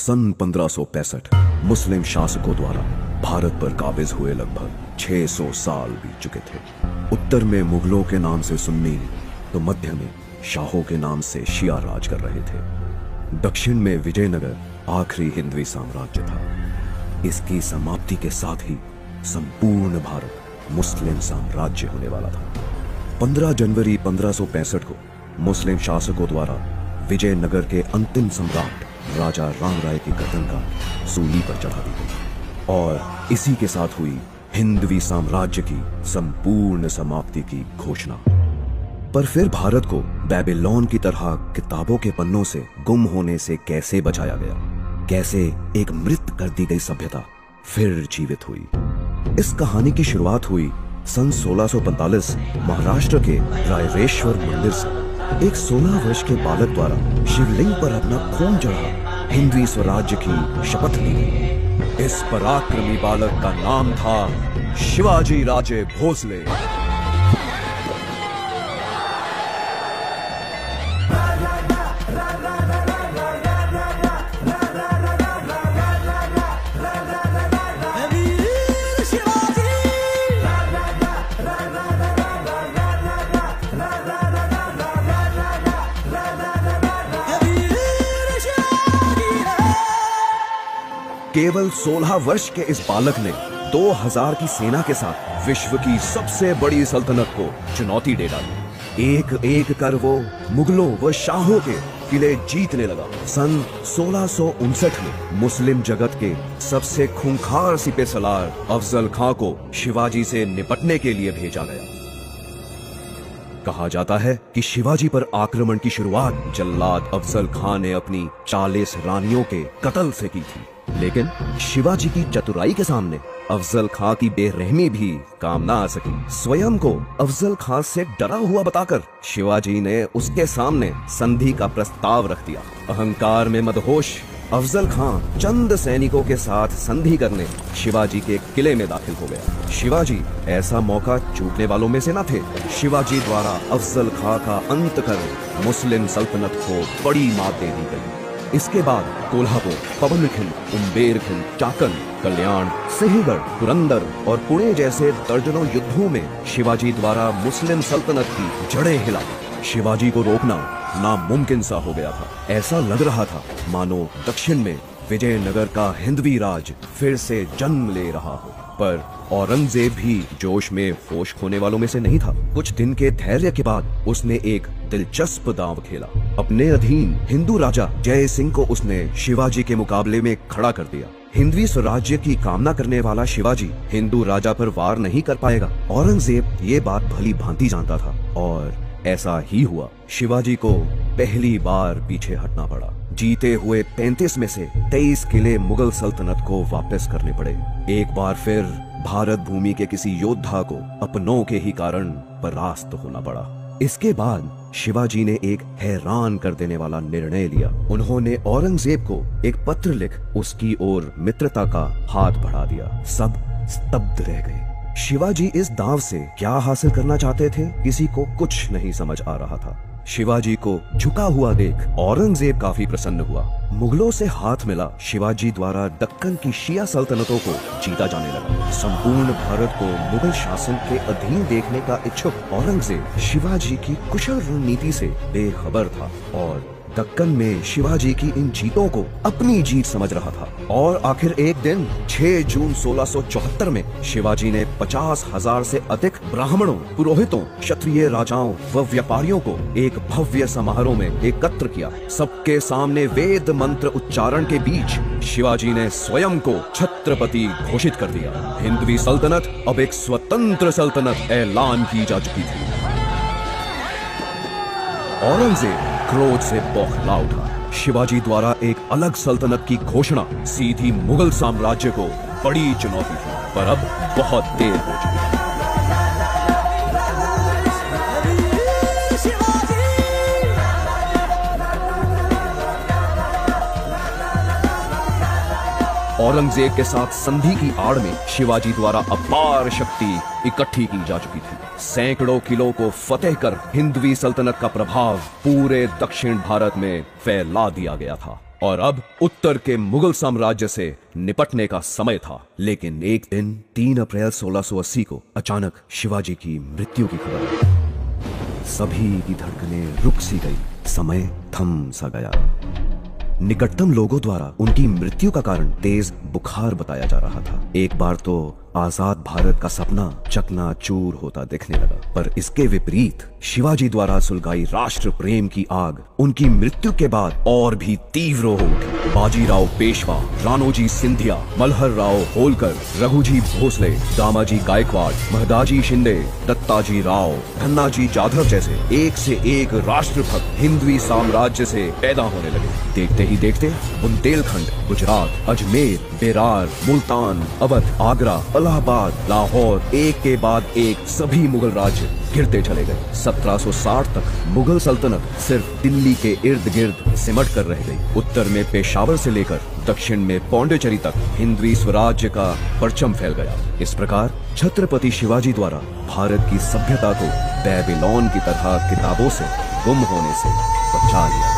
सन 1565 मुस्लिम शासकों द्वारा भारत पर काबिज हुए लगभग 600 साल बीत चुके थे। उत्तर में मुगलों के नाम से सुन्नी तो मध्य में शाहों के नाम से शिया राज कर रहे थे। दक्षिण में विजयनगर आखिरी हिंदवी साम्राज्य था। इसकी समाप्ति के साथ ही संपूर्ण भारत मुस्लिम साम्राज्य होने वाला था। 15 जनवरी 1565 को मुस्लिम शासकों द्वारा विजयनगर के अंतिम सम्राट राजा राम राय की गर्दन का सूली पर चढ़ा दी गई और इसी के साथ हुई हिंदवी साम्राज्य की संपूर्ण समाप्ति की घोषणा। पर फिर भारत को बेबीलोन की तरह किताबों के पन्नों से गुम होने से कैसे बचाया गया? कैसे एक मृत कर दी गई सभ्यता फिर जीवित हुई? इस कहानी की शुरुआत हुई सन 1645 महाराष्ट्र के रायरेश्वर मंदिर से। एक 16 वर्ष के बालक द्वारा शिवलिंग पर अपना खून चढ़ा हिंदवी स्वराज्य की शपथ ली गई। इस पराक्रमी बालक का नाम था शिवाजी राजे भोसले। केवल 16 वर्ष के इस बालक ने 2000 की सेना के साथ विश्व की सबसे बड़ी सल्तनत को चुनौती दे डाली। एक एक कर वो मुगलों व शाहों के किले जीतने लगा। सन 1659 में मुस्लिम जगत के सबसे खूंखार सिपह सलार अफजल खां को शिवाजी से निपटने के लिए भेजा गया। कहा जाता है कि शिवाजी पर आक्रमण की शुरुआत जल्लाद अफजल खां ने अपनी 40 रानियों के कत्ल से की थी, लेकिन शिवाजी की चतुराई के सामने अफजल खां की बेरहमी भी काम ना आ सकी। स्वयं को अफजल खां से डरा हुआ बताकर शिवाजी ने उसके सामने संधि का प्रस्ताव रख दिया। अहंकार में मदहोश अफजल खां चंद सैनिकों के साथ संधि करने शिवाजी के किले में दाखिल हो गया। शिवाजी ऐसा मौका चूकने वालों में से न थे। शिवाजी द्वारा अफजल खां का अंत कर मुस्लिम सल्तनत को बड़ी मात दे दी गई। इसके बाद कोल्हापुर, पवनखिंड, उम्बेरखिंड, चाकन, कल्याण, सिंहगढ़, पुरंदर और पुणे जैसे दर्जनों युद्धों में शिवाजी द्वारा मुस्लिम सल्तनत की जड़ें हिला शिवाजी को रोकना नामुमकिन सा हो गया था। ऐसा लग रहा था मानो दक्षिण में विजयनगर का हिंदवी राज फिर से जन्म ले रहा हो। पर औरंगजेब भी जोश में होश खोने वालों में से नहीं था। कुछ दिन के धैर्य के बाद उसने एक दिलचस्प दांव खेला। अपने अधीन हिंदू राजा जय सिंह को उसने शिवाजी के मुकाबले में खड़ा कर दिया। हिंदवी स्वराज्य की कामना करने वाला शिवाजी हिंदू राजा पर वार नहीं कर पाएगा। औरंगजेब ये बात भली भांति जानता था और ऐसा ही हुआ। शिवाजी को पहली बार पीछे हटना पड़ा। जीते हुए 35 में से 23 किले मुगल सल्तनत को वापस करने पड़े। एक बार फिर भारत भूमि के किसी योद्धा को अपनों के ही कारण परास्त होना पड़ा। इसके बाद शिवाजी ने एक हैरान कर देने वाला निर्णय लिया। उन्होंने औरंगजेब को एक पत्र लिख उसकी ओर मित्रता का हाथ बढ़ा दिया। सब स्तब्ध रह गए। शिवाजी इस दांव से क्या हासिल करना चाहते थे, किसी को कुछ नहीं समझ आ रहा था। शिवाजी को झुका हुआ देख औरंगजेब काफी प्रसन्न हुआ। मुगलों से हाथ मिला शिवाजी द्वारा दक्कन की शिया सल्तनतों को जीता जाने लगा। संपूर्ण भारत को मुगल शासन के अधीन देखने का इच्छुक औरंगजेब शिवाजी की कुशल रणनीति से बेखबर था और दक्कन में शिवाजी की इन जीतों को अपनी जीत समझ रहा था। और आखिर एक दिन 6 जून 1674 में शिवाजी ने 50,000 से अधिक ब्राह्मणों, पुरोहितों, क्षत्रिय राजाओं व व्यापारियों को एक भव्य समारोह में एकत्र किया। सबके सामने वेद मंत्र उच्चारण के बीच शिवाजी ने स्वयं को छत्रपति घोषित कर दिया। हिंदवी सल्तनत अब एक स्वतंत्र सल्तनत ऐलान की जा चुकी थी। औरंगजेब क्रोध से बौखला उठा। शिवाजी द्वारा एक अलग सल्तनत की घोषणा सीधी मुगल साम्राज्य को बड़ी चुनौती थी। पर अब बहुत देर हो चुकी। औरंगजेब के साथ संधि की आड़ में शिवाजी द्वारा अपार शक्ति इकट्ठी की जा चुकी थी। सैकड़ों किलों को फतेह कर हिंदवी सल्तनत का प्रभाव पूरे दक्षिण भारत में फैला दिया गया था। और अब उत्तर के मुगल साम्राज्य से निपटने का समय था। लेकिन एक दिन 3 अप्रैल 1680 को अचानक शिवाजी की मृत्यु की खबर आई। सभी की धड़कनें रुक सी गई, समय थम सा गया। निकटतम लोगों द्वारा उनकी मृत्यु का कारण तेज बुखार बताया जा रहा था। एक बार तो आजाद भारत का सपना चकनाचूर होता दिखने लगा, पर इसके विपरीत शिवाजी द्वारा सुलगाई राष्ट्र प्रेम की आग उनकी मृत्यु के बाद और भी तीव्र हो उठी। बाजीराव पेशवा, राणोजी सिंधिया, मल्हर राव होलकर, रघुजी भोसले, दामाजी गायकवाड़, महदाजी शिंदे, दत्ताजी राव, धन्नाजी जाधव जैसे एक से एक राष्ट्रभक्त हिंदवी साम्राज्य से पैदा होने लगे। देखते ही देखते बुंदेलखंड, गुजरात, अजमेर, बेरार, मुल्तान, अवध, आगरा, इलाहाबाद, लाहौर, एक के बाद एक सभी मुगल राज्य गिरते चले गए। 1760 तक मुगल सल्तनत सिर्फ दिल्ली के इर्द गिर्द सिमट कर रह गई। उत्तर में पेशावर से लेकर दक्षिण में पौंडीचेरी तक हिंदवी स्वराज्य का परचम फैल गया। इस प्रकार छत्रपति शिवाजी द्वारा भारत की सभ्यता को बेबीलोन की तरह किताबों से गुम होने से बचा लिया।